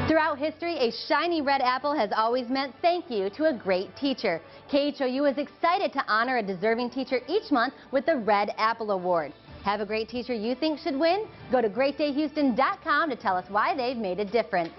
Throughout history, a shiny red apple has always meant thank you to a great teacher. KHOU is excited to honor a deserving teacher each month with the Red Apple Award. Have a great teacher you think should win? Go to greatdayhouston.com to tell us why they've made a difference.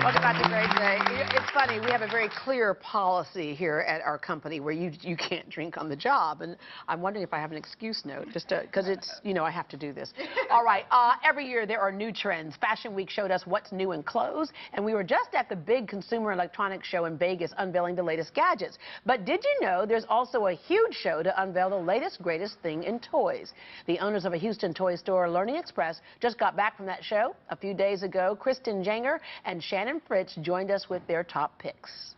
Welcome back to Great Day. It's funny, we have a very clear policy here at our company where you can't drink on the job, and I'm wondering if I have an excuse note, just because it's, you know, I have to do this. All right, every year there are new trends. Fashion Week showed us what's new in clothes, and we were just at the big Consumer Electronics Show in Vegas unveiling the latest gadgets. But did you know there's also a huge show to unveil the latest, greatest thing in toys? The owners of a Houston toy store, Learning Express, just got back from that show a few days ago. Kristen Janger and Shannon Fritz joined us with their top picks.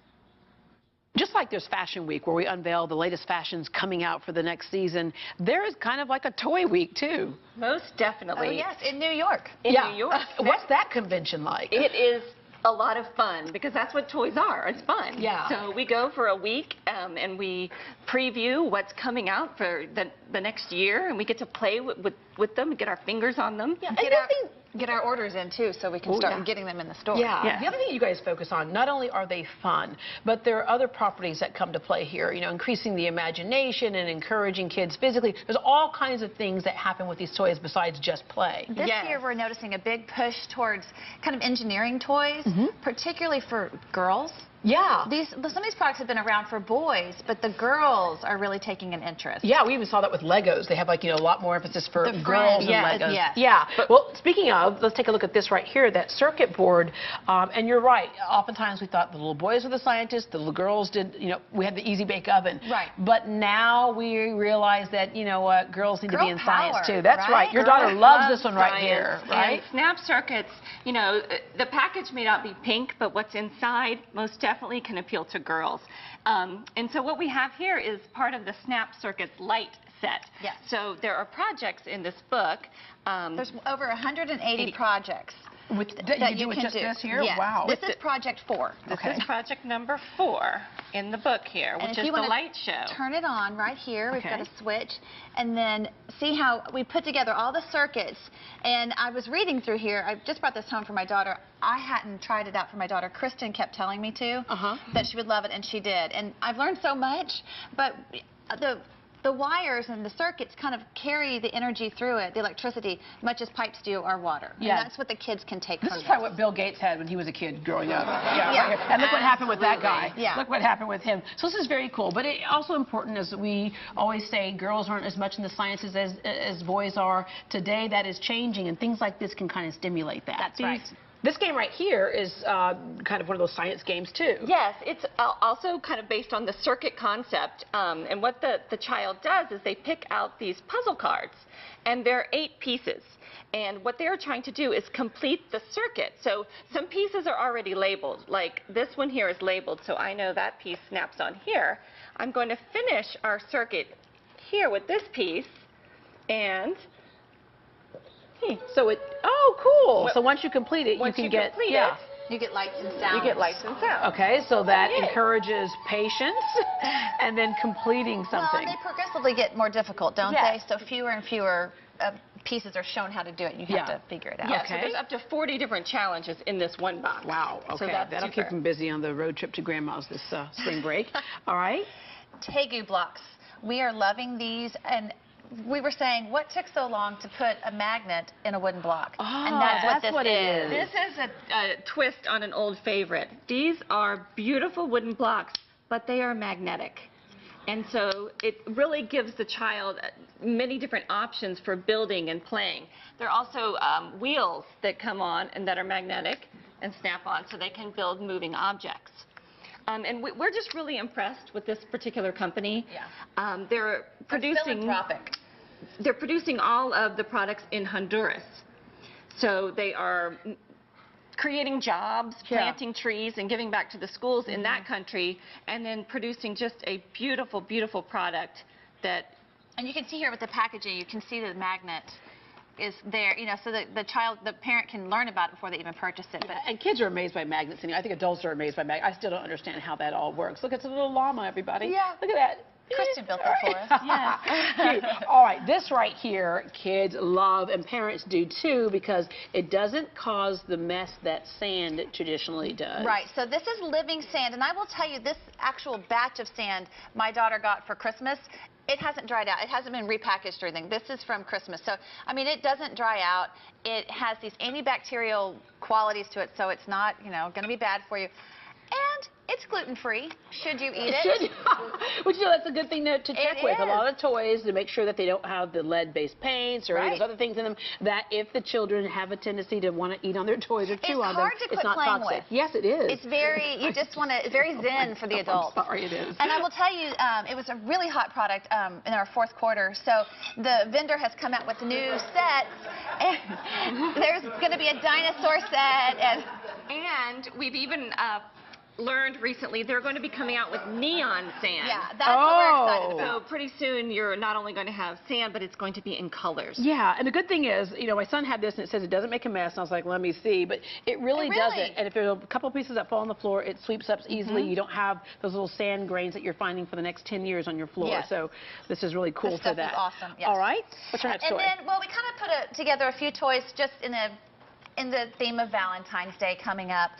Just like there's Fashion Week, where we unveil the latest fashions coming out for the next season, there is kind of like a Toy Week, too. Most definitely. Oh, yes, in New York. In New York. What's that convention like? It is a lot of fun, because that's what toys are. It's fun. Yeah. So we go for a week, and we preview what's coming out for the next year, and we get to play with them, get our fingers on them. Yeah, get our orders in, too, so we can start getting them in the store. Yeah. The other thing you guys focus on, not only are they fun, but there are other properties that come to play here, you know, increasing the imagination and encouraging kids physically. There's all kinds of things that happen with these toys besides just play. This year we're noticing a big push towards kind of engineering toys, particularly for girls. Yeah. Some of these products have been around for boys, but the girls are really taking an interest. Yeah, we even saw that with Legos. They have, like, you know, a lot more emphasis for girls and Legos. Yes. Yeah. Well, speaking of, let's take a look at this right here, that circuit board. And you're right. Oftentimes we thought the little boys were the scientists, the little girls did, you know, we had the easy bake oven. Right. But now we realize that, you know what, girls need to be in science too. That's right. Your Girls daughter loves this one right science, here, right? And Snap Circuits, you know, the package may not be pink, but what's inside most definitely can appeal to girls. And so what we have here is part of the Snap Circuits Light set. Yes. So there are projects in this book. There's over 180 projects that you do just this here? Yes. Wow. This is project 4. This is project number 4 in the book here, which is the light show. Turn it on right here. We've Okay. got a switch. And then see how we put together all the circuits. And I was reading through here. I just brought this home for my daughter. I hadn't tried it out for my daughter. Kristen kept telling me to, that she would love it, and she did. And I've learned so much. But the wires and the circuits kind of carry the energy through it, the electricity, much as pipes do or water. Yeah. And that's what the kids can take This from is probably what Bill Gates had when he was a kid growing up. Yeah. Right here. And look what happened with that guy. Yeah. Look what happened with him. So this is very cool. But it's also important, as we always say, girls aren't as much in the sciences as boys are. Today that is changing, and things like this can kind of stimulate that. That's right. This game right here is kind of one of those science games, too. Yes, it's also kind of based on the circuit concept. And what the child does is they pick out these puzzle cards, and there are 8 pieces. And what they're trying to do is complete the circuit. So some pieces are already labeled, like this one here is labeled, so I know that piece snaps on here. I'm going to finish our circuit here with this piece, and So cool. So once you complete it, you can get, You get lights and sounds. you get lights and sound. Okay, so that encourages patience and then completing Well, something. and they progressively get more difficult, don't Yes. they? So fewer and fewer pieces are shown how to do it. You have to figure it out. Yeah, Okay. so there's up to 40 different challenges in this one box. Wow, okay. So that's That'll keep them busy on the road trip to Grandma's this spring break. All right. Tegu blocks. We are loving these, and we were saying, what took so long to put a magnet in a wooden block? And that's what this is. This is a twist on an old favorite. These are beautiful wooden blocks, but they are magnetic. And so it really gives the child many different options for building and playing. There are also wheels that come on and that are magnetic and snap on, so they can build moving objects. And we're just really impressed with this particular company. Yeah. They're producing all of the products in Honduras. So they are creating jobs, planting trees, and giving back to the schools in that country, and then producing just a beautiful, beautiful product that... And you can see here with the packaging, you can see the magnet is there, you know, so that the parent can learn about it before they even purchase it. But And kids are amazed by magnets. I think adults are amazed by magnets. I still don't understand how that all works. Look, it's a little llama, everybody. Yeah. Look at that. Kristen built that for us. Yes. Cute. All right, this right here, kids love, and parents do too, because it doesn't cause the mess that sand traditionally does. Right, so this is living sand, and I will tell you, this actual batch of sand my daughter got for Christmas, it hasn't dried out. It hasn't been repackaged or anything. This is from Christmas. So, I mean, it doesn't dry out. It has these antibacterial qualities to it, so it's not, you know, going to be bad for you. And it's gluten-free, should you eat it. Which, you know, that's a good thing to check It with. A is. lot of toys, to make sure that they don't have the lead-based paints or any of those Right. other things in them, that if the children have a tendency to want to eat on their toys or chew on them, hard to it's quit not playing toxic. with. Yes, it is. It's very, you just want to, it's very zen for the adults. I'm sorry, it is. And I will tell you, it was a really hot product in our fourth quarter. So the vendor has come out with new sets. And there's going to be a dinosaur set. And we've even learned recently they're going to be coming out with neon sand. Yeah, that's what we're excited So about. pretty soon you're not only going to have sand, but it's going to be in colors. Yeah, and the good thing is, you know, my son had this and it says it doesn't make a mess, and I was like, let me see, but it really doesn't. And if there's a couple pieces that fall on the floor, it sweeps up easily. You don't have those little sand grains that you're finding for the next 10 years on your floor. Yes. So this is really cool This for stuff is that. awesome, yes. All right, what's your next And toy? then, well, we kind of put together a few toys just in the theme of Valentine's Day coming up.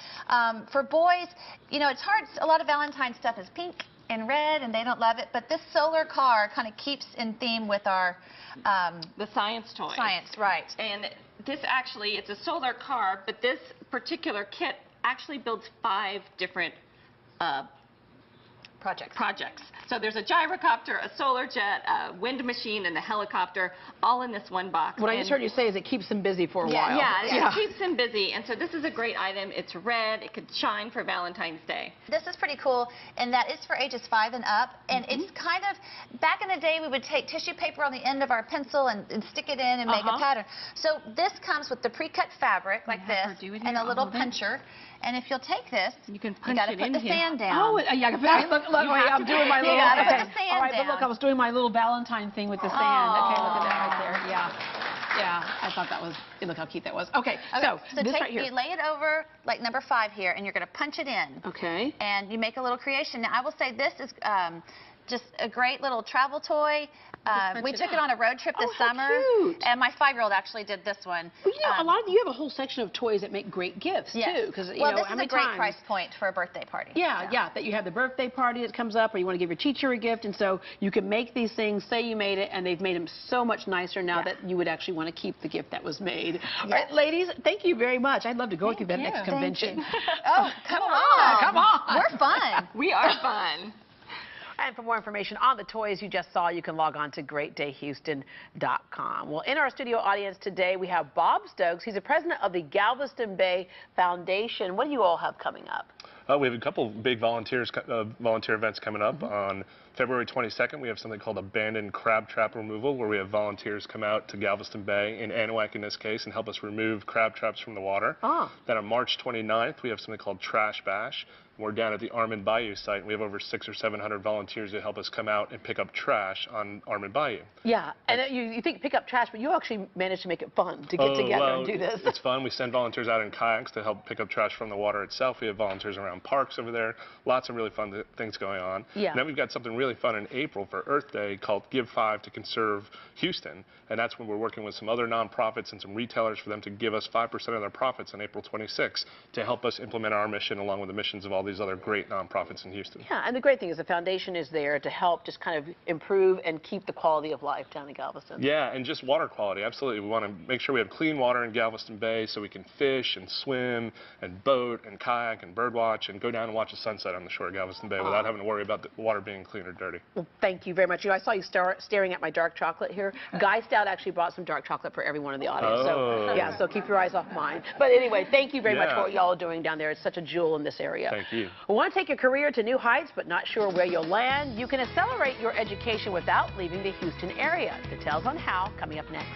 For boys, you know, it's hard. A lot of Valentine's stuff is pink and red, and they don't love it. But this solar car kind of keeps in theme with our The science toy. science, right? And this actually, it's a solar car, but this particular kit actually builds 5 different projects. So there's a gyrocopter, a solar jet, a wind machine, and a helicopter, all in this one box. What I just heard you say is it keeps them busy for a while. Yeah, it keeps them busy. And so this is a great item. It's red. It could shine for Valentine's Day. This is pretty cool, and that is for ages 5 and up. And it's kind of, back in the day, we would take tissue paper on the end of our pencil and stick it in and make a pattern. So this comes with the pre-cut fabric like have her this do it and here. a little I'll hold it. puncher. And if you'll take this, You can you punch got to it put in the here. sand down. Oh, yeah, look, wait, I'm doing my little, gotta put okay. the sand All right, but look, down. I was doing my little Valentine thing with the sand. Okay, look at that right there, yeah, I thought that was, look how cute that was. Okay, so this right here. You lay it over, like number 5 here, and you're going to punch it in. Okay. And you make a little creation. Now, I will say this is just a great little travel toy. We took it on a road trip this how summer, cute. and my 5-year-old actually did this one. Well, you know, a lot of you have a whole section of toys that make great gifts too, because you well, know this how is many a great times. price point for a birthday party. Yeah, that you have the birthday party that comes up, or you want to give your teacher a gift, and so you can make these things, say you made it, and they've made them so much nicer now that you would actually want to keep the gift that was made. All right, ladies, thank you very much. I'd love to go with you to that next convention. Oh, come on. Come on. We're fun. We are fun. And for more information on the toys you just saw, you can log on to greatdayhouston.com. Well, in our studio audience today, we have Bob Stokes. He's the president of the Galveston Bay Foundation. What do you all have coming up? We have a couple big volunteer events coming up. On February 22nd, we have something called Abandoned Crab Trap Removal, where we have volunteers come out to Galveston Bay, in Anahuac in this case, and help us remove crab traps from the water. Then on March 29th, we have something called Trash Bash. We're down at the Armand Bayou site, and we have over 600 or 700 volunteers that help us come out and pick up trash on Armand Bayou. Yeah, and you think pick up trash, but you actually managed to make it fun to get together and do this. It's fun. We send volunteers out in kayaks to help pick up trash from the water itself. We have volunteers around parks over there. Lots of really fun things going on. Yeah. And then we've got something really fun in April for Earth Day called Give 5 to Conserve Houston. And that's when we're working with some other nonprofits and some retailers for them to give us 5% of their profits on April 26th to help us implement our mission along with the missions of all these other great nonprofits in Houston. Yeah, and the great thing is the foundation is there to help just kind of improve and keep the quality of life down in Galveston. Yeah, and just water quality, absolutely. We want to make sure we have clean water in Galveston Bay so we can fish and swim and boat and kayak and birdwatch and go down and watch the sunset on the shore of Galveston Bay without having to worry about the water being clean or dirty. Well, thank you very much. You know, I saw you staring at my dark chocolate here. Guy Stout actually brought some dark chocolate for everyone in the audience. So, yeah, so keep your eyes off mine. But anyway, thank you very much for what y'all are doing down there. It's such a jewel in this area. Thank you. We want to take your career to new heights, but not sure where you'll land? You can accelerate your education without leaving the Houston area. Details on how coming up next.